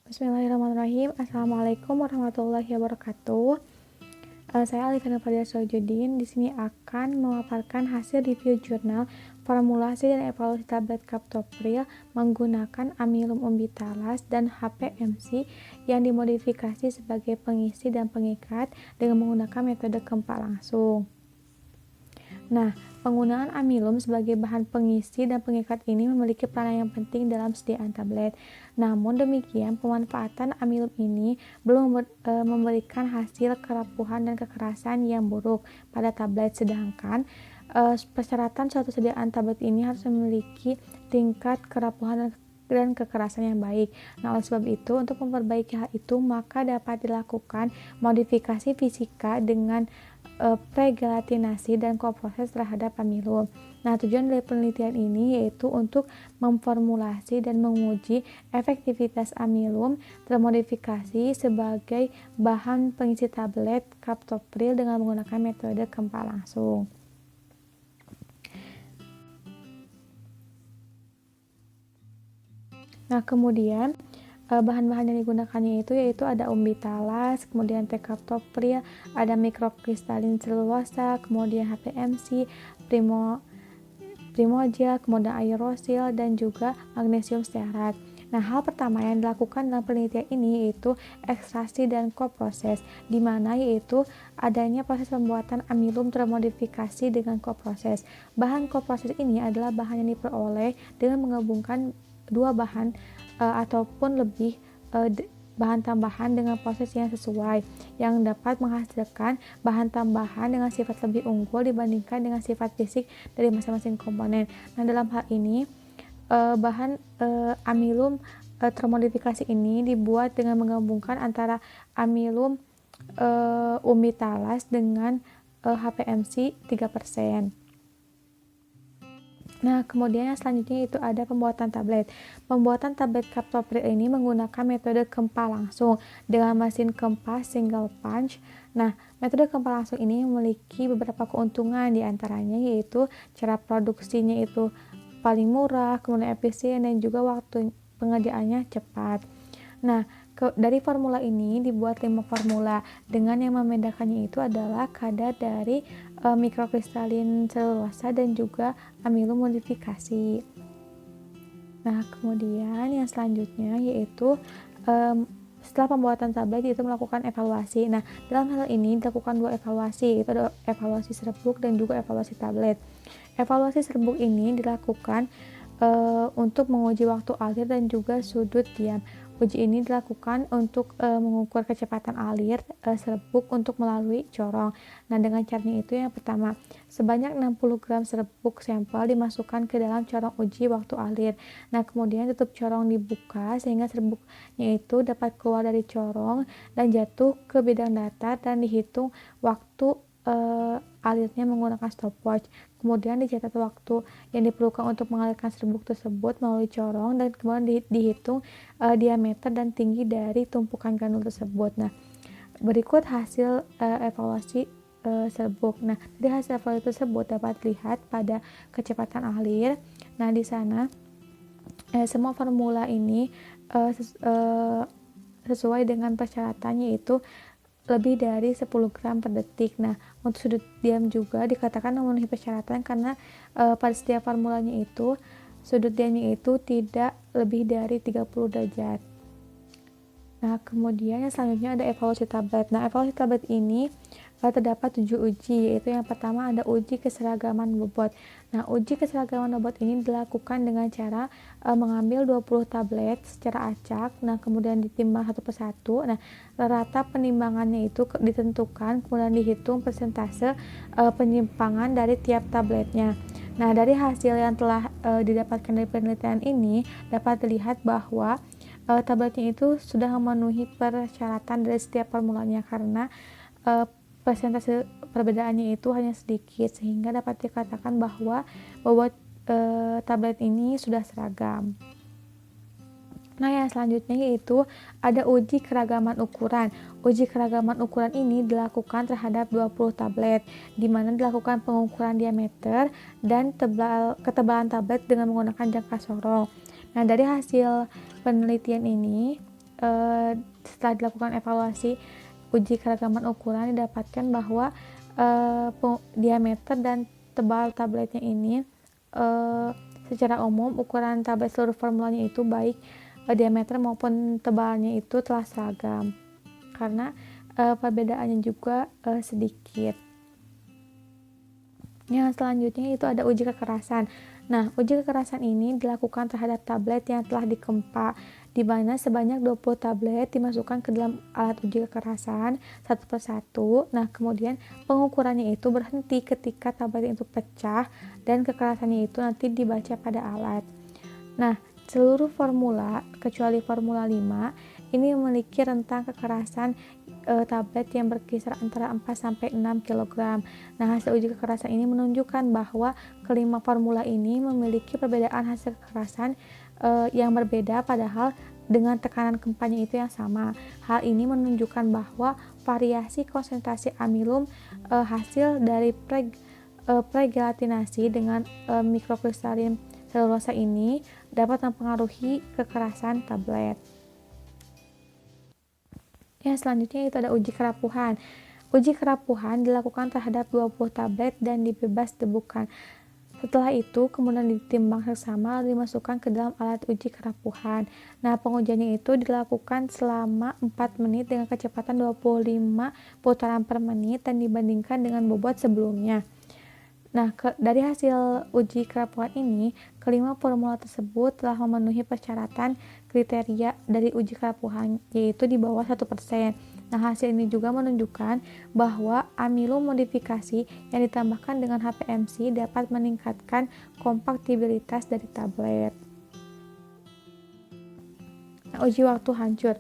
Bismillahirrahmanirrahim. Assalamualaikum warahmatullahi wabarakatuh. Saya Alifana Fadila Sojudin. Di sini akan memaparkan hasil review jurnal formulasi dan evaluasi tablet captopril menggunakan amilum umbitalas dan HPMC yang dimodifikasi sebagai pengisi dan pengikat dengan menggunakan metode kempa langsung. Nah, penggunaan amilum sebagai bahan pengisi dan pengikat ini memiliki peranan yang penting dalam sediaan tablet. Namun demikian, pemanfaatan amilum ini belum memberikan hasil kerapuhan dan kekerasan yang buruk pada tablet, sedangkan persyaratan suatu sediaan tablet ini harus memiliki tingkat kerapuhan dan kekerasan yang baik. Nah, oleh sebab itu, untuk memperbaiki hal itu, maka dapat dilakukan modifikasi fisika dengan pregelatinasi dan koproses terhadap amilum. Nah, tujuan dari penelitian ini yaitu untuk memformulasi dan menguji efektivitas amilum termodifikasi sebagai bahan pengisi tablet captopril dengan menggunakan metode kempa langsung. Nah, kemudian bahan-bahan yang digunakannya yaitu ada umbitalas, kemudian captopril, ada mikrokristalin selulosa, kemudian HPMC, primogel, kemudian aerosil, dan juga magnesium stearat. Nah, hal pertama yang dilakukan dalam penelitian ini yaitu ekstraksi dan koproses, di mana yaitu adanya proses pembuatan amilum termodifikasi dengan koproses. Bahan koproses ini adalah bahan yang diperoleh dengan menggabungkan dua bahan ataupun lebih bahan tambahan dengan proses yang sesuai yang dapat menghasilkan bahan tambahan dengan sifat lebih unggul dibandingkan dengan sifat fisik dari masing-masing komponen. Nah, dalam hal ini bahan amilum termodifikasi ini dibuat dengan menggabungkan antara amilum umbitalas dengan HPMC 3%. Nah, kemudian yang selanjutnya itu ada pembuatan tablet. Pembuatan tablet captopril ini menggunakan metode kempa langsung dengan mesin kempa single punch. Nah, metode kempa langsung ini memiliki beberapa keuntungan, diantaranya yaitu cara produksinya itu paling murah, kemudian efisien, dan juga waktu pengerjaannya cepat. Nah, dari formula ini dibuat 5 formula, dengan yang membedakannya itu adalah kadar dari mikrokristalin selulosa dan juga amilum modifikasi. Nah, kemudian yang selanjutnya yaitu setelah pembuatan tablet itu melakukan evaluasi. Nah, dalam hal ini dilakukan dua evaluasi, yaitu ada evaluasi serbuk dan juga evaluasi tablet. Evaluasi serbuk ini dilakukan untuk menguji waktu alir dan juga sudut diam. Uji ini dilakukan untuk mengukur kecepatan alir serbuk untuk melalui corong. Nah, dengan caranya itu yang pertama, sebanyak 60 gram serbuk sampel dimasukkan ke dalam corong uji waktu alir. Nah, kemudian tutup corong dibuka sehingga serbuknya itu dapat keluar dari corong dan jatuh ke bidang datar dan dihitung waktu alirnya menggunakan stopwatch. Kemudian dicatat waktu yang diperlukan untuk mengalirkan serbuk tersebut melalui corong dan kemudian dihitung diameter dan tinggi dari tumpukan granul tersebut. Nah, berikut hasil evaluasi serbuk. Nah, dari hasil evaluasi tersebut dapat dilihat pada kecepatan alir. Nah, di sana semua formula ini sesuai dengan persyaratannya yaitu lebih dari 10 gram per detik. Nah, untuk sudut diam juga dikatakan memenuhi persyaratan karena pada setiap formulanya itu sudut diamnya itu tidak lebih dari 30 derajat. Nah, kemudian yang selanjutnya ada evaluasi tablet. Nah, evaluasi tablet ini terdapat 7 uji, yaitu yang pertama ada uji keseragaman bobot. Nah, uji keseragaman bobot ini dilakukan dengan cara mengambil 20 tablet secara acak, nah kemudian ditimbang satu persatu. Nah, rata penimbangannya itu ditentukan, kemudian dihitung persentase penyimpangan dari tiap tabletnya. Nah, dari hasil yang telah didapatkan dari penelitian ini dapat dilihat bahwa tabletnya itu sudah memenuhi persyaratan dari setiap formulanya karena persentase perbedaannya itu hanya sedikit sehingga dapat dikatakan bahwa bobot tablet ini sudah seragam. Nah, yang selanjutnya yaitu ada uji keragaman ukuran. Uji keragaman ukuran ini dilakukan terhadap 20 tablet, di mana dilakukan pengukuran diameter dan ketebalan tablet dengan menggunakan jangka sorong. Nah, dari hasil penelitian ini setelah dilakukan evaluasi uji keragaman ukuran didapatkan bahwa diameter dan tebal tabletnya ini secara umum ukuran tablet seluruh formulanya itu baik diameter maupun tebalnya itu telah seragam karena perbedaannya juga sedikit. Yang selanjutnya itu ada uji kekerasan. Nah, uji kekerasan ini dilakukan terhadap tablet yang telah dikempa, di mana sebanyak 20 tablet dimasukkan ke dalam alat uji kekerasan satu persatu. Nah, kemudian pengukurannya itu berhenti ketika tablet itu pecah dan kekerasannya itu nanti dibaca pada alat. Nah, seluruh formula kecuali formula 5 ini memiliki rentang kekerasan tablet yang berkisar antara 4-6 kg. Nah, hasil uji kekerasan ini menunjukkan bahwa kelima formula ini memiliki perbedaan hasil kekerasan yang berbeda padahal dengan tekanan gempanya itu yang sama. Hal ini menunjukkan bahwa variasi konsentrasi amilum hasil dari pregelatinasi dengan mikrokristalin selulosa ini dapat mempengaruhi kekerasan tablet. Yang selanjutnya itu ada uji kerapuhan. Uji kerapuhan dilakukan terhadap 20 tablet dan dibebas debukan. Setelah itu kemudian ditimbang seksama lalu dimasukkan ke dalam alat uji kerapuhan. Nah, pengujiannya itu dilakukan selama 4 menit dengan kecepatan 25 putaran per menit dan dibandingkan dengan bobot sebelumnya. Nah, dari hasil uji kerapuhan ini, kelima formula tersebut telah memenuhi persyaratan kriteria dari uji kerapuhan, yaitu di bawah 1%. Nah, hasil ini juga menunjukkan bahwa amilum modifikasi yang ditambahkan dengan HPMC dapat meningkatkan kompatibilitas dari tablet. Nah, uji waktu hancur.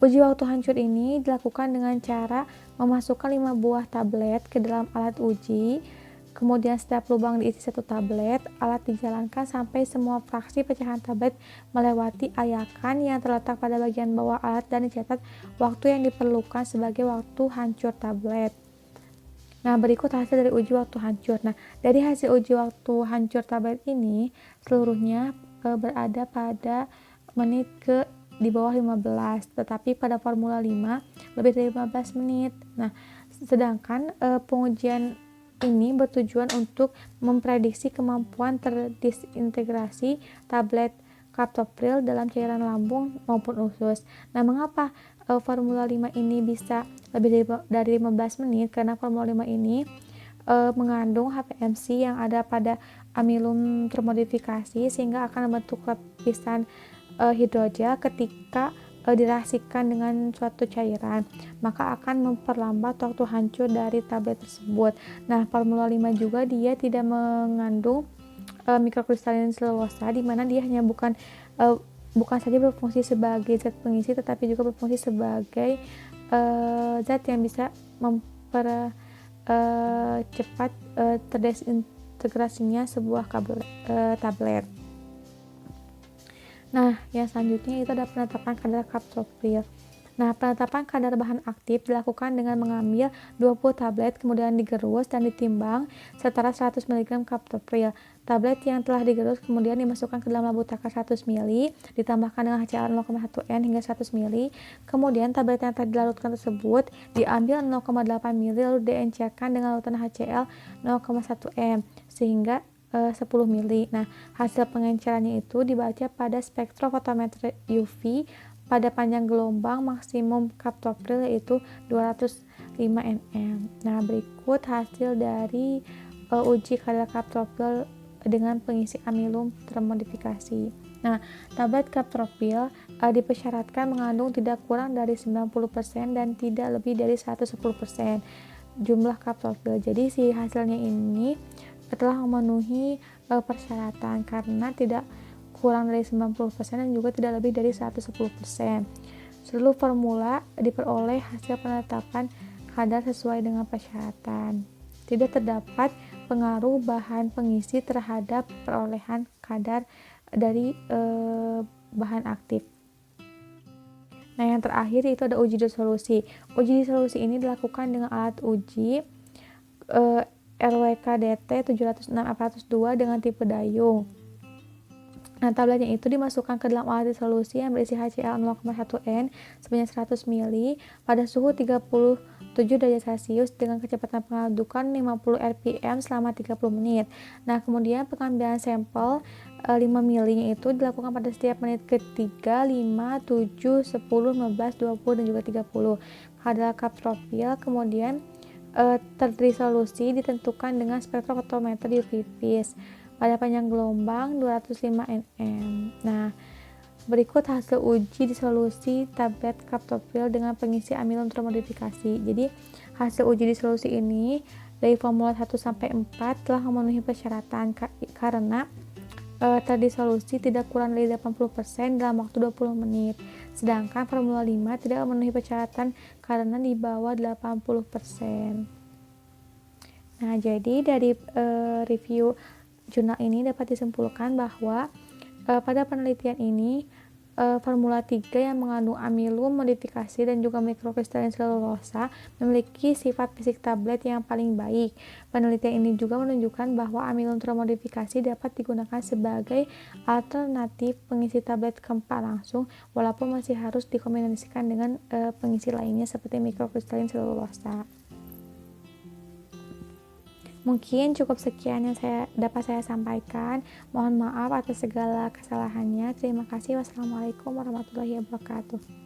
Uji waktu hancur ini dilakukan dengan cara memasukkan 5 buah tablet ke dalam alat uji. Kemudian setiap lubang diisi 1 tablet, alat dijalankan sampai semua fraksi pecahan tablet melewati ayakan yang terletak pada bagian bawah alat dan dicatat waktu yang diperlukan sebagai waktu hancur tablet. Nah, berikut hasil dari uji waktu hancur. Nah, dari hasil uji waktu hancur tablet ini seluruhnya berada pada menit di bawah 15, tetapi pada formula 5 lebih dari 15 menit. Nah, sedangkan pengujian ini bertujuan untuk memprediksi kemampuan terdisintegrasi tablet captopril dalam cairan lambung maupun usus. Nah, mengapa formula 5 ini bisa lebih dari 15 menit? Karena formula 5 ini mengandung HPMC yang ada pada amilum termodifikasi sehingga akan membentuk lapisan hidrogel ketika direaksikan dengan suatu cairan, maka akan memperlambat waktu hancur dari tablet tersebut. Nah, formula 5 juga dia tidak mengandung mikrokristalin selulosa, di mana dia hanya bukan saja berfungsi sebagai zat pengisi, tetapi juga berfungsi sebagai zat yang bisa mempercepat terdesintegrasinya sebuah tablet. Nah, yang selanjutnya itu ada penetapan kadar captopril. Nah, penetapan kadar bahan aktif dilakukan dengan mengambil 20 tablet, kemudian digerus dan ditimbang setara 100 mg captopril. Tablet yang telah digerus kemudian dimasukkan ke dalam labu takar 100 ml, ditambahkan dengan HCl 0,1 N hingga 100 ml. Kemudian tablet yang telah dilarutkan tersebut diambil 0,8 ml lalu diencerkan dengan larutan HCl 0,1 M sehingga 10 mili. Nah, hasil pengencerannya itu dibaca pada spektrofotometer UV pada panjang gelombang maksimum captopril yaitu 205 nm. Nah, berikut hasil dari uji kadar captopril dengan pengisi amilum termodifikasi. Nah, tablet captopril dipersyaratkan mengandung tidak kurang dari 90% dan tidak lebih dari 110% jumlah captopril. Jadi si hasilnya ini telah memenuhi persyaratan karena tidak kurang dari 90% dan juga tidak lebih dari 110%. Seluruh formula diperoleh hasil penetapan kadar sesuai dengan persyaratan. Tidak terdapat pengaruh bahan pengisi terhadap perolehan kadar dari bahan aktif. Nah, yang terakhir itu ada uji disolusi. Uji disolusi ini dilakukan dengan alat uji RWKDT 706/402 dengan tipe dayung. Nah, tabletnya itu dimasukkan ke dalam alat disolusi yang berisi HCl 0,1 N sebanyak 100 ml pada suhu 37 derajat Celcius dengan kecepatan pengadukan 50 rpm selama 30 menit. Nah, kemudian pengambilan sampel 5 ml itu dilakukan pada setiap menit ke-3, 5, 7, 10, 15, 20, dan juga 30. Kadar kaptropil kemudian terdisolusi ditentukan dengan spektrofotometer UV vis pada panjang gelombang 205 nm. Nah, berikut hasil uji disolusi tablet kaptopril dengan pengisi amilum termodifikasi. Jadi, hasil uji disolusi ini dari formula 1 sampai 4 telah memenuhi persyaratan karena terdisolusi tidak kurang dari 80% dalam waktu 20 menit. Sedangkan formula 5 tidak memenuhi persyaratan karena di bawah 80%. Nah, jadi dari review jurnal ini dapat disimpulkan bahwa pada penelitian ini formula 3 yang mengandung amilum modifikasi dan juga mikrokristalin selulosa memiliki sifat fisik tablet yang paling baik. Penelitian ini juga menunjukkan bahwa amilum termodifikasi dapat digunakan sebagai alternatif pengisi tablet keempat langsung walaupun masih harus dikombinasikan dengan pengisi lainnya seperti mikrokristalin selulosa. Mungkin cukup sekian yang dapat saya sampaikan. Mohon maaf atas segala kesalahannya. Terima kasih. Wassalamualaikum warahmatullahi wabarakatuh.